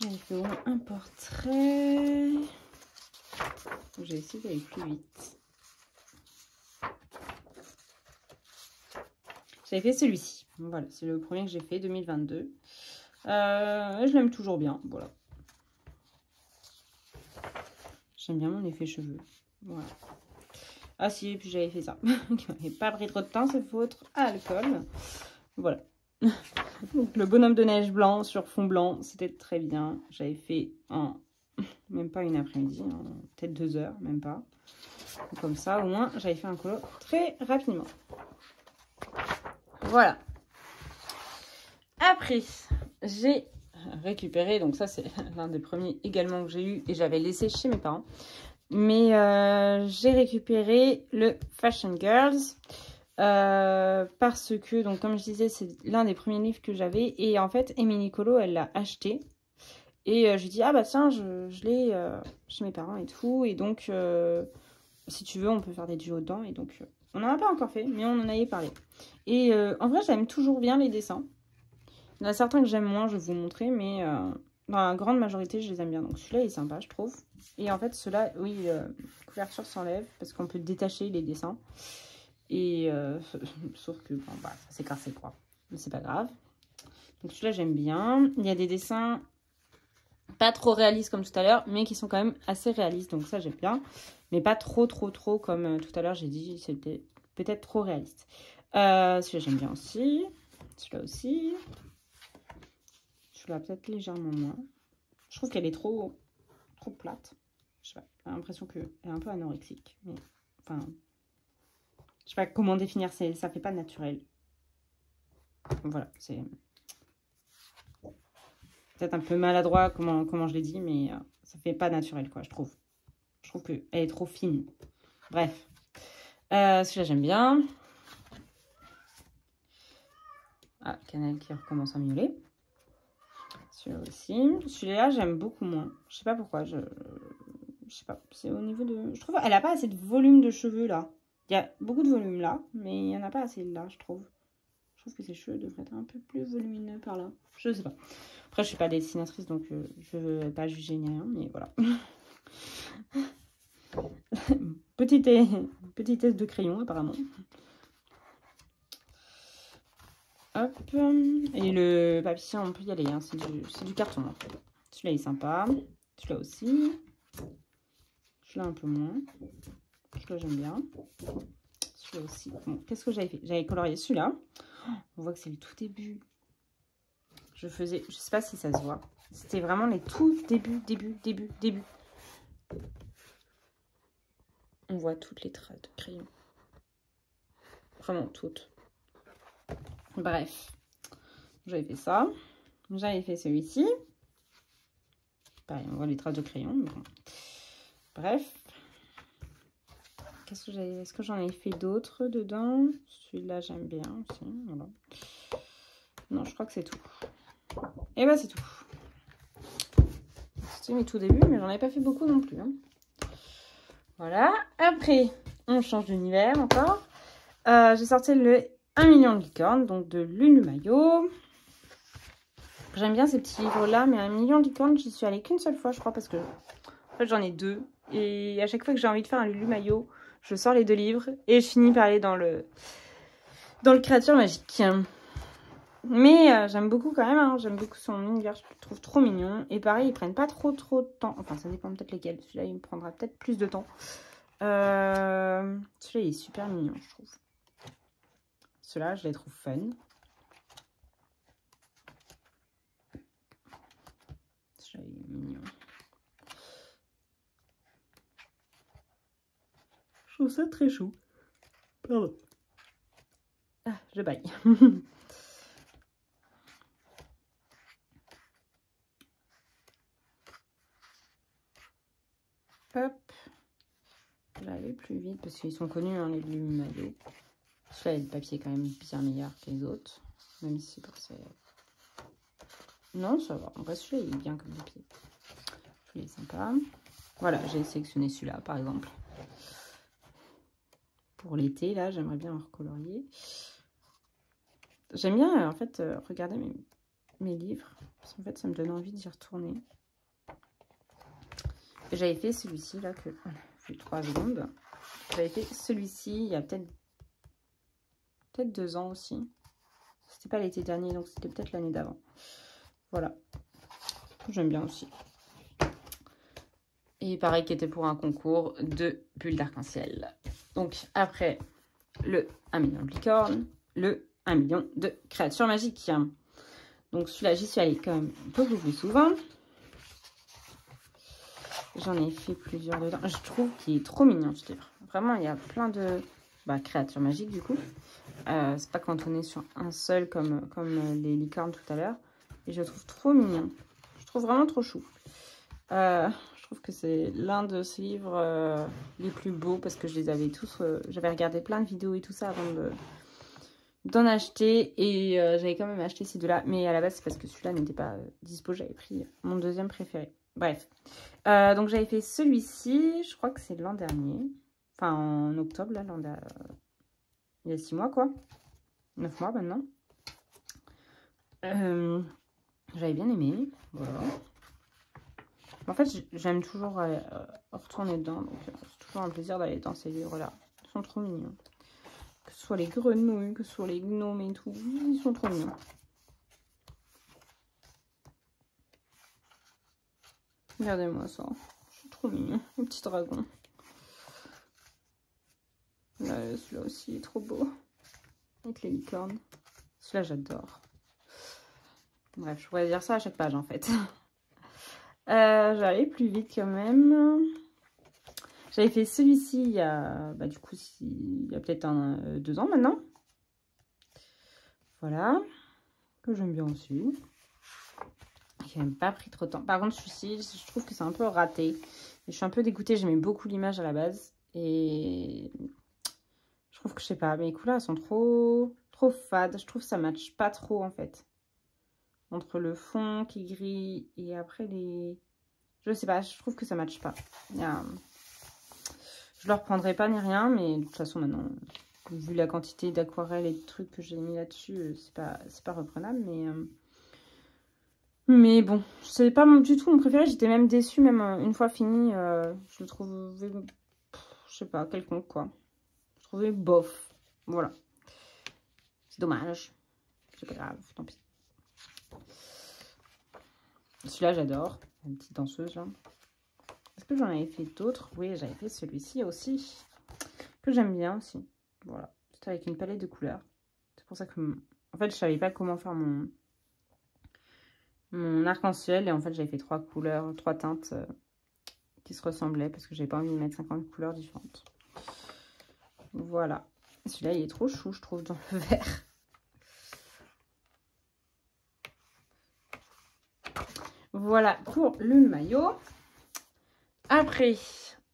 J'avais fait au moins un portrait. J'ai essayé d'aller plus vite. J'avais fait celui-ci. Voilà, c'est le premier que j'ai fait, 2022. Je l'aime toujours bien, voilà. J'aime bien mon effet cheveux. Voilà. Ah si, et puis j'avais fait ça. Qui m'avait pas pris trop de temps, c'est faute à l'alcool. Voilà. Donc le bonhomme de neige blanc sur fond blanc, c'était très bien. J'avais fait en même pas une après-midi, peut-être 2 heures, même pas. Donc, comme ça, au moins, j'avais fait un colo très rapidement. Voilà. Après, j'ai récupéré, donc ça c'est l'un des premiers également que j'ai eu et j'avais laissé chez mes parents. Mais j'ai récupéré le Fashion Girls parce que, donc comme je disais, c'est l'un des premiers livres que j'avais. Et en fait, Amy Nicolo, elle l'a acheté. Et je lui dis, ah bah tiens, je l'ai chez mes parents et tout. Et donc, si tu veux, on peut faire des duos dedans. Et donc, on n'en a pas encore fait, mais on en avait parlé. Et en vrai, j'aime toujours bien les dessins. Il y en a certains que j'aime moins, je vais vous montrer, mais dans la grande majorité, je les aime bien. Donc celui-là, il est sympa, je trouve. Et en fait, ceux-là, oui, couverture s'enlève parce qu'on peut détacher les dessins. Et sauf que, bon, bah, ça s'est cassé, quoi. Mais c'est pas grave. Donc celui-là, j'aime bien. Il y a des dessins Pas trop réalistes comme tout à l'heure, mais qui sont quand même assez réalistes. Donc ça, j'aime bien. Mais pas trop comme tout à l'heure, j'ai dit. C'était peut-être trop réaliste. Celui-là, j'aime bien aussi. Celui-là aussi. Celui-là, peut-être légèrement moins. Je trouve qu'elle est trop plate. Je sais pas, j'ai l'impression qu'elle est un peu anorexique. Mais, enfin, je sais pas comment définir, ça fait pas naturel. Voilà, c'est peut-être un peu maladroit comment je l'ai dit, mais ça fait pas naturel, quoi, je trouve. Je trouve qu'elle est trop fine. Bref. Celui-là, j'aime bien. Ah, Cannelle qui recommence à miauler. Celui-là aussi. Celui-là, j'aime beaucoup moins. Je sais pas pourquoi. Je sais pas. C'est au niveau de... Je trouve qu'elle a pas assez de volume de cheveux, là. Il y a beaucoup de volume, là. Mais il n'y en a pas assez, là, je trouve. Je trouve que ses cheveux devraient être un peu plus volumineux par là. Je sais pas. Après, je suis pas dessinatrice, donc je veux pas juger ni rien. Mais voilà. Petit test de crayon, apparemment. Hop. Et le papier, on peut y aller. Hein. C'est du carton, en fait. Celui-là est sympa. Celui-là aussi. Celui-là un peu moins. Celui-là, j'aime bien. Celui-là aussi. Bon, qu'est-ce que j'avais fait? J'avais colorié celui-là. On voit que c'est le tout début. Je sais pas si ça se voit. C'était vraiment les tout début. On voit toutes les traces de crayon. Vraiment toutes. Bref. J'avais fait ça. J'avais fait celui-ci. Pareil, on voit les traces de crayon. Mais bon. Bref. Est-ce que j'en ai fait d'autres dedans? Celui-là, j'aime bien aussi. Voilà. Non, je crois que c'est tout. Et bah, c'est tout. C'était mes tout débuts, mais j'en avais pas fait beaucoup non plus. Hein. Voilà. Après, on change d'univers encore. J'ai sorti le 1 million de licornes, donc de Lulu Maillot. J'aime bien ces petits livres-là, mais 1 million de licornes, j'y suis allée qu'une seule fois, je crois, parce que en fait, j'en ai 2. Et à chaque fois que j'ai envie de faire un Lulu Maillot, je sors les 2 livres et je finis par aller dans le créature magique. Mais j'aime beaucoup quand même, hein. J'aime beaucoup son univers, je le trouve trop mignon. Et pareil, ils prennent pas trop de temps. Enfin, ça dépend peut-être lesquels. Celui-là, il me prendra peut-être plus de temps. Celui-là, il est super mignon, je trouve. Ceux-là, je les trouve fun. Celui-là, il est mignon. Je trouve ça très chou. Pardon. Ah, je baille. Hop. Je vais aller plus vite parce qu'ils sont connus, hein, les Lulu Maillot. Celui-là, le papier est quand même bien meilleur que les autres. Même si c'est pour ça. Non, ça va. En vrai, celui-là, il est bien comme papier. Celui-là est sympa. Voilà, j'ai sélectionné celui-là, par exemple. Pour l'été, là, j'aimerais bien en recolorier. J'aime bien, en fait, regarder mes livres. Parce qu'en fait, ça me donne envie d'y retourner. J'avais fait celui-ci, là, que... Voilà, j'ai 3 secondes. J'avais fait celui-ci il y a peut-être 2 ans aussi. C'était pas l'été dernier, donc c'était peut-être l'année d'avant. Voilà. J'aime bien aussi. Et pareil, qui était pour un concours de bulles d'arc-en-ciel. Donc, après le 1 million de licornes, le 1 million de créatures magiques. Donc, celui-là, j'y suis allée quand même beaucoup plus souvent. J'en ai fait plusieurs dedans. Je trouve qu'il est trop mignon, ce livre. Vraiment, il y a plein de créatures magiques, du coup. C'est pas cantonné sur un seul, comme les licornes tout à l'heure. Et je le trouve trop mignon. Je trouve vraiment trop chou. Je trouve que c'est l'un de ces livres les plus beaux parce que je les avais tous... j'avais regardé plein de vidéos et tout ça avant d'en acheter. Et j'avais quand même acheté ces deux-là. Mais à la base, c'est parce que celui-là n'était pas dispo. J'avais pris mon deuxième préféré. Bref. Donc, j'avais fait celui-ci. Je crois que c'est l'an dernier. Enfin, en octobre, là. Il y a 6 mois, quoi. 9 mois, maintenant. J'avais bien aimé. Voilà. En fait, j'aime toujours retourner dedans. Donc, c'est toujours un plaisir d'aller dans ces livres-là. Ils sont trop mignons. Que ce soit les grenouilles, que ce soit les gnomes et tout. Ils sont trop mignons. Regardez-moi ça. C'est trop mignon. Un petit dragon. Là, celui-là aussi est trop beau. Avec les licornes. Celui-là, j'adore. Bref, je pourrais dire ça à chaque page, en fait. J'allais plus vite quand même. J'avais fait celui-ci il y a, bah, du coup, il y a peut-être 2 ans maintenant. Voilà. Que j'aime bien aussi. Qui n'a même pas pris trop de temps. Par contre, celui-ci, je trouve que c'est un peu raté. Et je suis un peu dégoûtée. J'aimais beaucoup l'image à la base. Et je trouve que, je sais pas, mes couleurs, elles sont trop fades. Je trouve que ça matche pas trop, en fait. Entre le fond qui est gris et après les... Je sais pas, je trouve que ça matche pas. Je le reprendrai pas ni rien, mais de toute façon, maintenant, vu la quantité d'aquarelles et de trucs que j'ai mis là-dessus, c'est pas reprenable, mais bon, c'est pas du tout mon préféré. J'étais même déçue, même une fois fini. Je le trouvais, je sais pas, quelconque, quoi. Je le trouvais bof. Voilà. C'est dommage. C'est pas grave, tant pis. Celui-là, j'adore. Une petite danseuse, là. Est-ce que j'en avais fait d'autres? Oui, j'avais fait celui-ci aussi. Que j'aime bien aussi. Voilà. C'était avec une palette de couleurs. C'est pour ça que... En fait, je savais pas comment faire mon arc-en-ciel. Et en fait, j'avais fait 3 couleurs, 3 teintes qui se ressemblaient. Parce que j'avais pas envie de mettre 50 couleurs différentes. Voilà. Celui-là, il est trop chou, je trouve, dans le vert. Voilà pour le maillot. Après,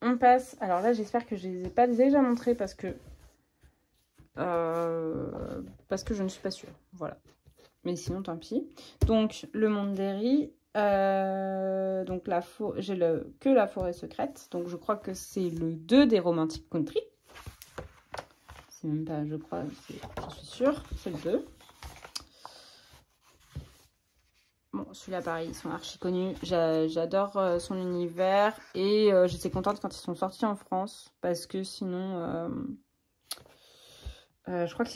on passe... Alors là, j'espère que je ne les ai pas déjà montrés parce que je ne suis pas sûre. Voilà. Mais sinon, tant pis. Donc, le Monderi. Donc, j'ai que la forêt secrète. Donc, je crois que c'est le 2 des Romantic Country. C'est même pas, je crois, je suis sûre. C'est le 2. Bon, celui-là, pareil, ils sont archi connus. J'adore son univers. Et j'étais contente quand ils sont sortis en France. Parce que sinon, je crois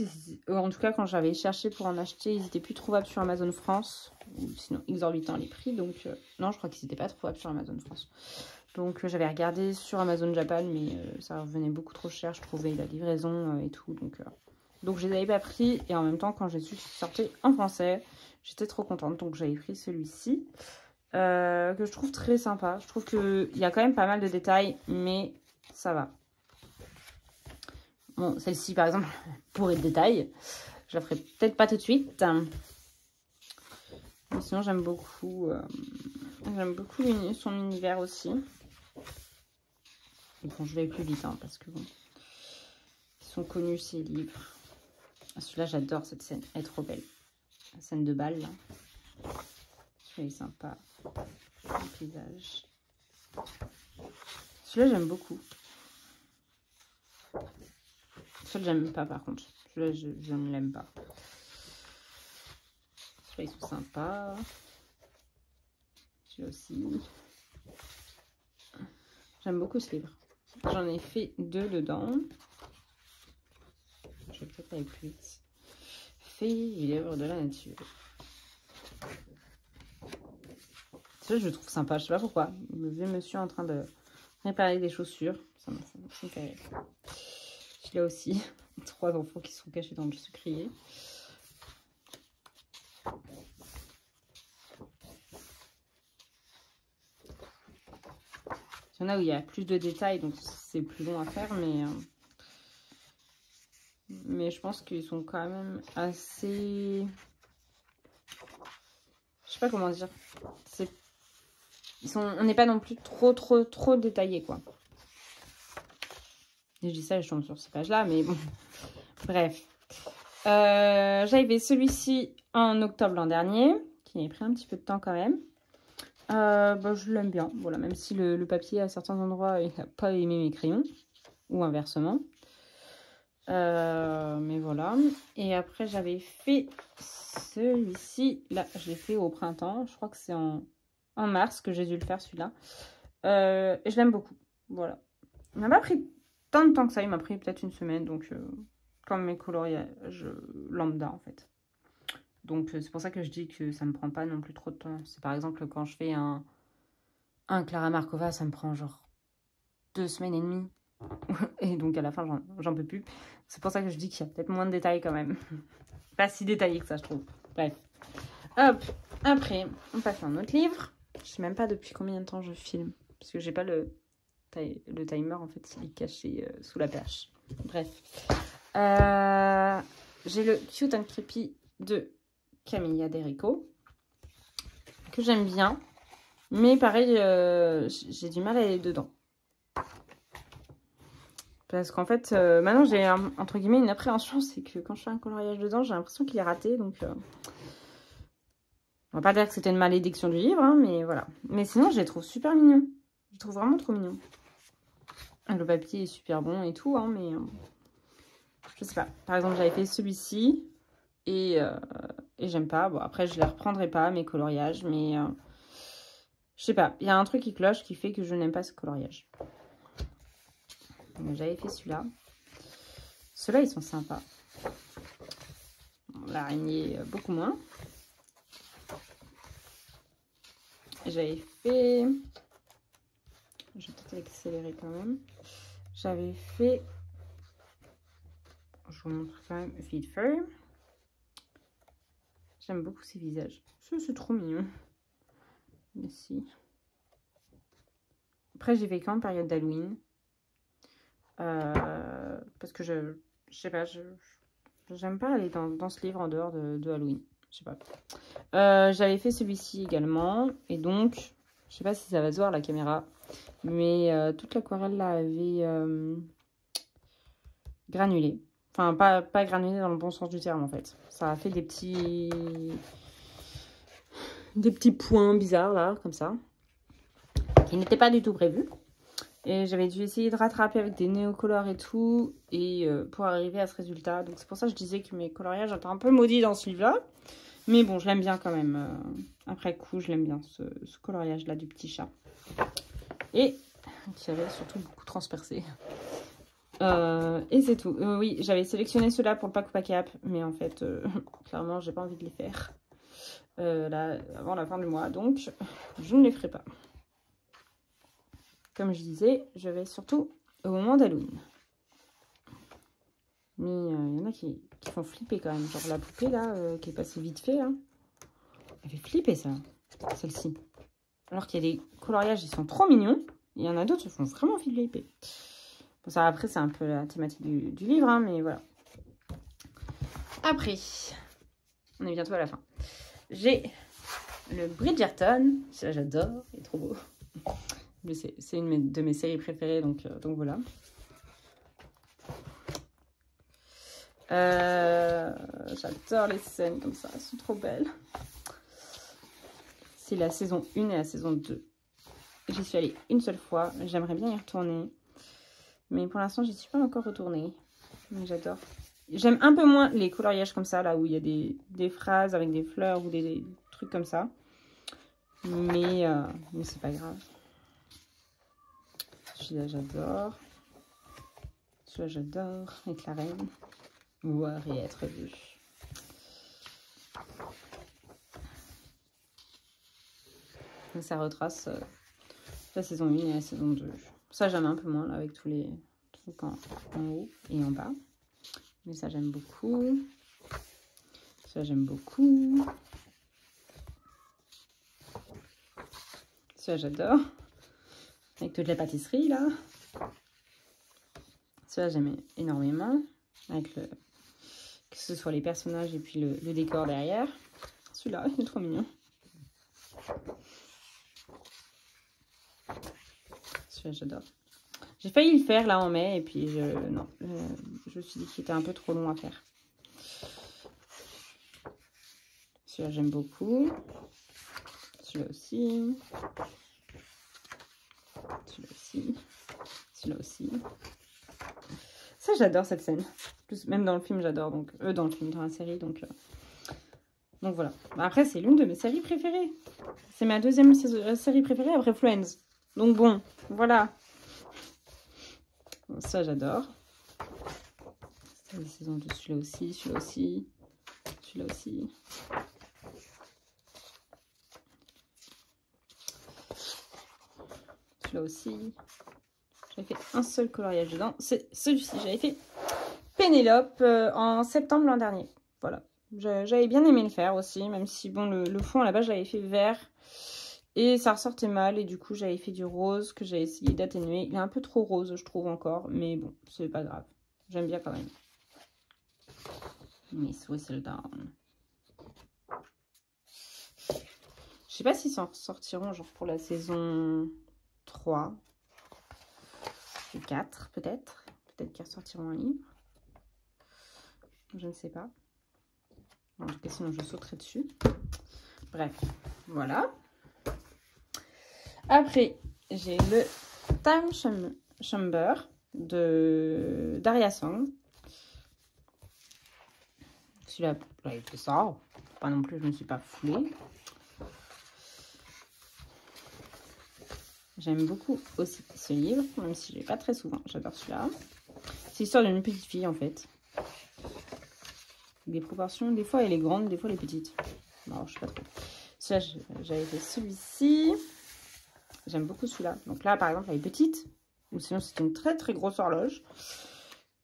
en tout cas, quand j'avais cherché pour en acheter, ils n'étaient plus trouvables sur Amazon France. Ou sinon, exorbitants les prix. Donc, non, je crois qu'ils n'étaient pas trouvables sur Amazon France. Donc, j'avais regardé sur Amazon Japan, mais ça revenait beaucoup trop cher. Je trouvais la livraison et tout. Donc, je les avais pas pris. Et en même temps, quand j'ai su qu'ils sortaient en français, j'étais trop contente. Donc, j'avais pris celui-ci. Que je trouve très sympa. Je trouve qu'il y a quand même pas mal de détails, mais ça va. Bon, celle-ci, par exemple, pour les détails, je la ferai peut-être pas tout de suite. Mais sinon, j'aime beaucoup son univers aussi. Et bon, je vais plus vite, hein, parce que bon, ils sont connus, ces livres. Celui-là, j'adore cette scène. Elle est trop belle. La scène de bal, là. Celui-là est sympa. Le paysage. Celui-là, j'aime beaucoup. Celui-là, j'aime pas, par contre. Celui-là, je ne l'aime pas. Celui-là, ils sont sympas. Celui-là aussi. J'aime beaucoup ce livre. J'en ai fait 2 dedans. Je vais peut-être aller plus vite. Fées et l'œuvre de la nature. Celui-là, je le trouve sympa. Je sais pas pourquoi. Le vieux monsieur en train de réparer des chaussures. Ça me fait rire. Celui-là aussi. 3 enfants qui sont cachés dans le sucrier. Il y en a où il y a plus de détails, donc c'est plus long à faire, mais je pense qu'ils sont quand même assez... Je sais pas comment dire. On n'est pas non plus trop détaillés, quoi. Et je dis ça, je tombe sur ces pages-là, mais bon. Bref. J'avais fait celui-ci en octobre l'an dernier, qui a pris un petit peu de temps quand même. Je l'aime bien, voilà, même si le papier à certains endroits il n'a pas aimé mes crayons, ou inversement. Mais voilà. Et après j'avais fait celui-ci, là je l'ai fait au printemps, je crois que c'est en mars que j'ai dû le faire celui-là. Et je l'aime beaucoup, voilà. Il m'a pas pris tant de temps que ça, il m'a pris peut-être une semaine, donc comme mes coloriages lambda en fait. Donc, c'est pour ça que je dis que ça ne me prend pas non plus trop de temps. C'est par exemple quand je fais un Un Clara Markova, ça me prend genre 2 semaines et demie. Et donc à la fin, j'en peux plus. C'est pour ça que je dis qu'il y a peut-être moins de détails quand même. Pas si détaillé que ça, je trouve. Bref. Hop. Après, on passe à un autre livre. Je sais même pas depuis combien de temps je filme. Parce que j'ai pas le timer, en fait, il est caché sous la perche. Bref. J'ai le Cute and Creepy de Camilla Derico. Que j'aime bien. Mais pareil, j'ai du mal à aller dedans. Parce qu'en fait, maintenant j'ai entre guillemets une appréhension, c'est que quand je fais un coloriage dedans, j'ai l'impression qu'il est raté. Donc, on va pas dire que c'était une malédiction du livre, hein, mais voilà. Mais sinon, je les trouve super mignons. Je les trouve vraiment trop mignons. Le papier est super bon et tout, hein, mais je sais pas. Par exemple, j'avais fait celui-ci et j'aime pas. Bon, après, je les reprendrai pas, mes coloriages, mais je sais pas. Il y a un truc qui cloche qui fait que je n'aime pas ce coloriage. J'avais fait celui-là. Ceux-là, ils sont sympas. Bon, l'araignée, beaucoup moins. J'avais fait... Je vais peut-être accélérer quand même. J'avais fait... Je vous montre quand même Feed Fur. J'aime beaucoup ces visages. C'est trop mignon. Merci. Après, j'ai fait quand période d'Halloween. Parce que je sais pas, j'aime pas aller dans ce livre en dehors de Halloween. Je sais pas. J'avais fait celui-ci également. Et donc, je sais pas si ça va se voir la caméra. Mais toute l'aquarelle là avait granulé. Enfin, pas granulé dans le bon sens du terme en fait. Ça a fait des petits points bizarres là, comme ça. Qui n'étaient pas du tout prévus. Et j'avais dû essayer de rattraper avec des néocolores et tout, et pour arriver à ce résultat. Donc c'est pour ça que je disais que mes coloriages étaient un peu maudits dans ce livre-là. Mais bon, je l'aime bien quand même. Après coup, je l'aime bien, ce coloriage-là du petit chat. Et qui avait surtout beaucoup transpercé. Et c'est tout. Oui, j'avais sélectionné ceux-là pour le pack ou pack cap, mais en fait, clairement, j'ai pas envie de les faire là, avant la fin du mois. Donc, je ne les ferai pas. Comme je disais, je vais surtout au moment d'Halloween. Mais il y en a qui font flipper quand même. Genre la poupée là, qui est passée vite fait là. Elle fait flipper ça, celle-ci. Alors qu'il y a des coloriages, ils sont trop mignons. Il y en a d'autres qui font vraiment flipper. Bon, ça après, c'est un peu la thématique du livre, hein, mais voilà. Après, on est bientôt à la fin. J'ai le Bridgerton. Ça, j'adore, il est trop beau. C'est une de mes séries préférées, donc voilà. J'adore les scènes comme ça, elles sont trop belles. C'est la saison 1 et la saison 2. J'y suis allée une seule fois, j'aimerais bien y retourner. Mais pour l'instant, j'y suis pas encore retournée. Mais j'adore. J'aime un peu moins les coloriages comme ça, là où il y a des phrases avec des fleurs ou des trucs comme ça. Mais c'est pas grave. Celui-là, j'adore. Celui-là, j'adore. Avec la reine. Voir et être vu. Et ça retrace la saison 1 et la saison 2. Ça, j'aime un peu moins, là, avec tous les trucs en haut et en bas. Mais ça, j'aime beaucoup. Ça, j'aime beaucoup. Ça, j'adore. Avec toute la pâtisserie, là. Ça, j'aime énormément. Avec que ce soit les personnages et puis le décor derrière. Celui-là, il est trop mignon. Celui-là, j'adore. J'ai failli le faire là en mai et puis je me suis dit qu'il était un peu trop long à faire. Celui-là, j'aime beaucoup. Celui-là aussi. Celui-là aussi. Celui-là aussi. Ça, j'adore cette scène. Plus, même dans le film, j'adore. Donc, dans la série. Donc voilà. Après, c'est l'une de mes séries préférées. C'est ma deuxième série préférée après Friends. Donc bon, voilà. Ça, j'adore. C'est la saison 2. Celui-là aussi, celui-là aussi. Celui-là aussi. celui-là aussi. J'avais fait un seul coloriage dedans. C'est celui-ci. J'avais fait Pénélope en septembre l'an dernier. Voilà. J'avais bien aimé le faire aussi, même si bon, le fond à la base, j'avais fait vert. Et ça ressortait mal. Et du coup, j'avais fait du rose que j'ai essayé d'atténuer. Il est un peu trop rose, je trouve encore. Mais bon, c'est pas grave. J'aime bien quand même. Miss Whistledown. Je sais pas s'ils s'en sortiront genre pour la saison 3 ou 4 peut-être. Peut-être qu'ils ressortiront un livre. Je ne sais pas. En tout cas, sinon je sauterai dessus. Bref, voilà. Après, j'ai le Time Chamber de Daria Song. Celui-là, j'avais fait ça. Pas non plus, je ne me suis pas foulée. J'aime beaucoup aussi ce livre, même si je l'ai pas très souvent. J'adore celui-là. C'est l'histoire d'une petite fille, en fait. Des proportions, des fois elle est grande, des fois elle est petite. Non, je sais pas trop. Celui-là, j'avais fait celui-ci. J'aime beaucoup celui-là. Donc là, par exemple, elle est petite. Ou sinon, c'est une très très grosse horloge.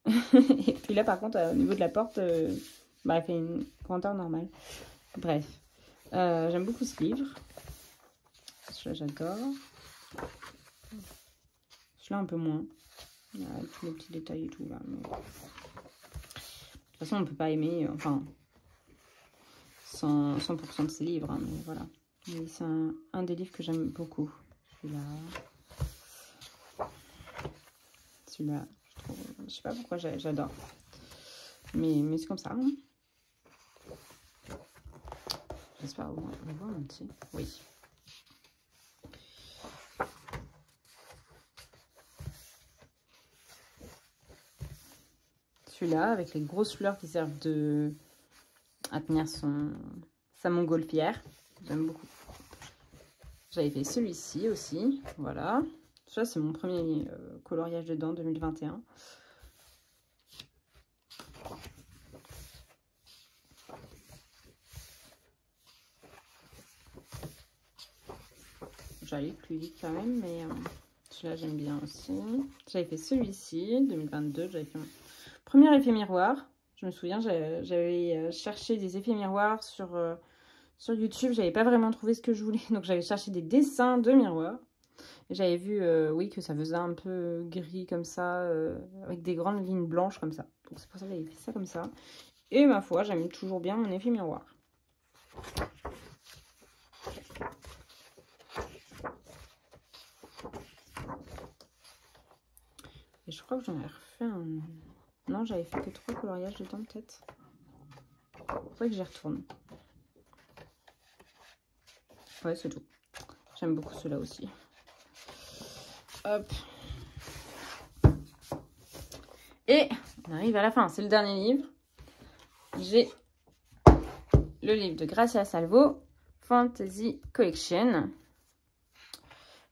Et puis là, par contre, au niveau de la porte, bah, elle fait une grandeur normale. Bref. J'aime beaucoup ce livre. Celui-là, j'adore. Celui-là, un peu moins. Avec tous les petits détails et tout là. Mais... de toute façon, on ne peut pas aimer, enfin, 100% de ses livres, hein, mais voilà. C'est un des livres que j'aime beaucoup. Celui-là, je trouve, je sais pas pourquoi j'adore. Mais c'est comme ça. Hein. J'espère au moins le voir entier. Oui. Celui-là, avec les grosses fleurs qui servent à tenir sa montgolfière. J'aime beaucoup. J'avais fait celui-ci aussi. Voilà. Ça, c'est mon premier coloriage dedans, 2021. J'allais plus vite quand même, mais celui-là, j'aime bien aussi. J'avais fait celui-ci, 2022. J'avais fait mon premier effet miroir. Je me souviens, j'avais cherché des effets miroirs sur YouTube. J'avais pas vraiment trouvé ce que je voulais. Donc, j'avais cherché des dessins de miroirs. J'avais vu, oui, que ça faisait un peu gris comme ça, avec des grandes lignes blanches comme ça. Donc, c'est pour ça que j'avais fait ça comme ça. Et ma foi, j'aime toujours bien mon effet miroir. Et je crois que j'en ai refait un... non, j'avais fait que 3 coloriages dedans, peut-être. Faudrait que j'y retourne. Ouais, c'est tout. J'aime beaucoup ceux-là aussi. Hop. Et on arrive à la fin. C'est le dernier livre. J'ai le livre de Gracia Salvo, Fantasy Collection.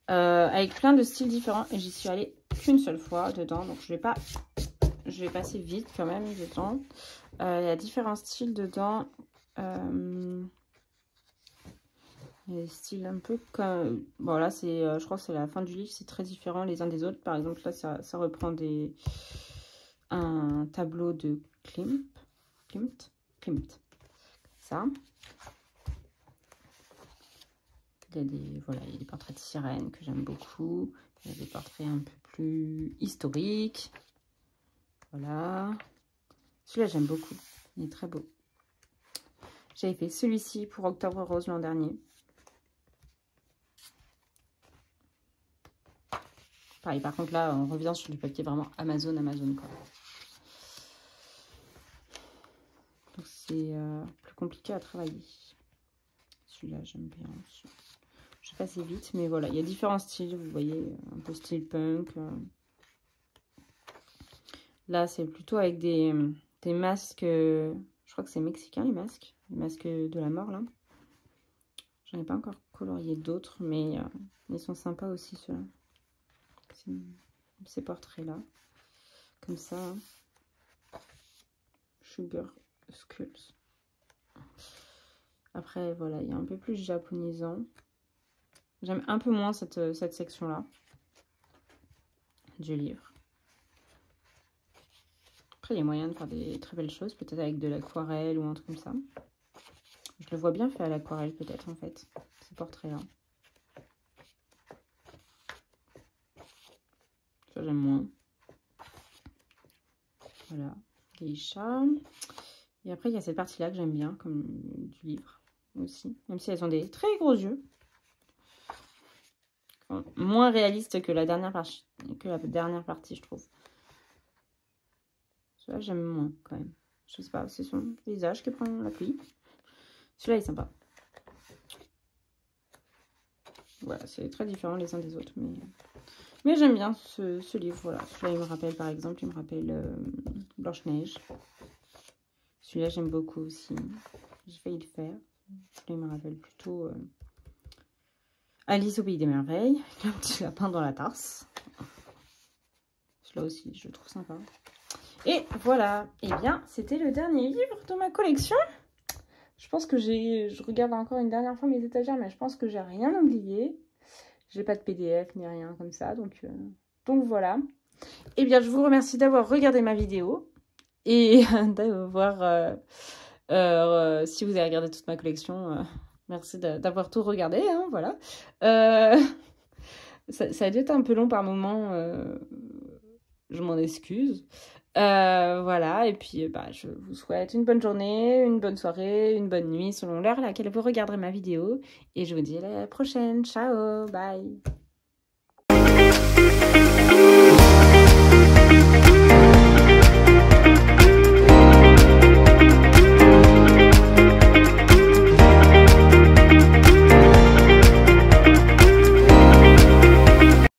Avec plein de styles différents. Et j'y suis allée qu'une seule fois dedans. Donc je vais passer vite quand même dedans. Il y a différents styles dedans. Les styles un peu comme... bon là c'est, je crois que c'est la fin du livre, c'est très différent les uns des autres. Par exemple là ça reprend un tableau de Klimt. Ça. Il y a voilà, il y a des portraits de sirènes que j'aime beaucoup. Il y a des portraits un peu plus historiques. Voilà. Celui-là j'aime beaucoup, il est très beau. J'avais fait celui-ci pour Octobre Rose l'an dernier. Pareil, par contre, là, on revient sur du papier vraiment Amazon, quoi. Donc, c'est plus compliqué à travailler. Celui-là, j'aime bien aussi. Je vais passer vite, mais voilà, il y a différents styles, vous voyez, un peu style punk. Là, c'est plutôt avec des masques, je crois que c'est mexicain, les masques de la mort, là. J'en ai pas encore colorié d'autres, mais ils sont sympas aussi, ceux-là. Ces portraits là comme ça, hein. Sugar Skulls. Après voilà, il y a un peu plus japonisant. J'aime un peu moins cette section là, du livre. Après, il y a moyen de faire des très belles choses, peut-être avec de l'aquarelle ou un truc comme ça. Je le vois bien fait à l'aquarelle, peut-être, en fait, ces portraits-là. Ça, j'aime moins. Voilà, geisha. Et après, il y a cette partie-là que j'aime bien, comme du livre aussi. Même si elles ont des très gros yeux. Enfin, moins réalistes que la dernière partie, je trouve. Celui-là, j'aime moins, quand même. Je sais pas, c'est son visage qui prend la pluie. Celui-là est sympa. Voilà, c'est très différent les uns des autres. Mais j'aime bien ce livre. Voilà, celui-là, il me rappelle, par exemple, il me rappelle Blanche-Neige. Celui-là, j'aime beaucoup aussi. J'ai failli le faire. Celui-là, il me rappelle plutôt Alice au Pays des Merveilles. Avec un petit lapin dans la tasse. Celui-là aussi, je le trouve sympa. Et voilà. Eh bien, c'était le dernier livre de ma collection. Je pense que je regarde encore une dernière fois mes étagères, mais je pense que j'ai rien oublié. J'ai pas de PDF ni rien comme ça, donc voilà. Eh bien, je vous remercie d'avoir regardé ma vidéo et d'avoir, si vous avez regardé toute ma collection, merci d'avoir tout regardé, hein, voilà. Ça a dû être un peu long par moment, je m'en excuse. Voilà, et puis je vous souhaite une bonne journée, une bonne soirée, une bonne nuit selon l'heure à laquelle vous regarderez ma vidéo. Et je vous dis à la prochaine. Ciao, bye.